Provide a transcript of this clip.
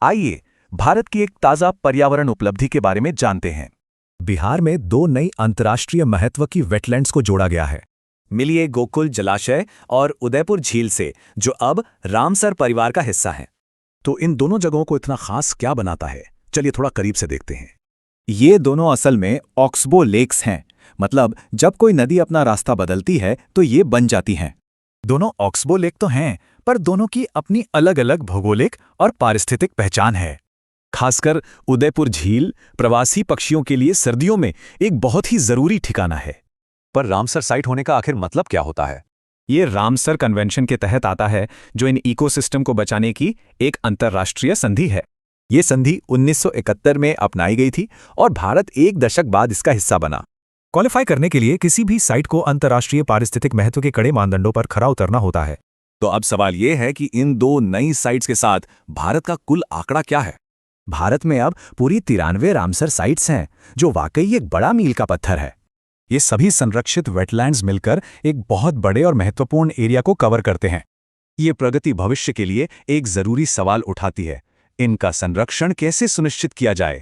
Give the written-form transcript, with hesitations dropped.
आइए भारत की एक ताज़ा पर्यावरण उपलब्धि के बारे में जानते हैं। बिहार में 2 नई अंतर्राष्ट्रीय महत्व की वेटलैंड्स को जोड़ा गया है। मिलिए गोकुल जलाशय और उदयपुर झील से, जो अब रामसर परिवार का हिस्सा हैं। तो इन दोनों जगहों को इतना खास क्या बनाता है? चलिए थोड़ा करीब से देखते हैं। ये दोनों असल में ऑक्सबो लेक्स हैं। मतलब जब कोई नदी अपना रास्ता बदलती है तो ये बन जाती हैं। दोनों ऑक्सबो लेक तो हैं, पर दोनों की अपनी अलग-अलग भौगोलिक और पारिस्थितिक पहचान है। खासकर उदयपुर झील प्रवासी पक्षियों के लिए सर्दियों में एक बहुत ही जरूरी ठिकाना है। पर रामसर साइट होने का आखिर मतलब क्या होता है? ये रामसर कन्वेंशन के तहत आता है, जो इन इकोसिस्टम को बचाने की एक अंतर्राष्ट्रीय संधि है। ये संधि 1971 में अपनाई गई थी और भारत एक दशक बाद इसका हिस्सा बना। क्वालिफाई करने के लिए किसी भी साइट को अंतर्राष्ट्रीय पारिस्थितिक महत्व के कड़े मानदंडों पर खरा उतरना होता है। तो अब सवाल ये है कि इन 2 नई साइट्स के साथ भारत का कुल आंकड़ा क्या है? भारत में अब पूरी 93 रामसर साइट्स हैं, जो वाकई एक बड़ा मील का पत्थर है। ये सभी संरक्षित वेटलैंड्स मिलकर एक बहुत बड़े और महत्वपूर्ण एरिया को कवर करते हैं। ये प्रगति भविष्य के लिए एक जरूरी सवाल उठाती है। इनका संरक्षण कैसे सुनिश्चित किया जाए?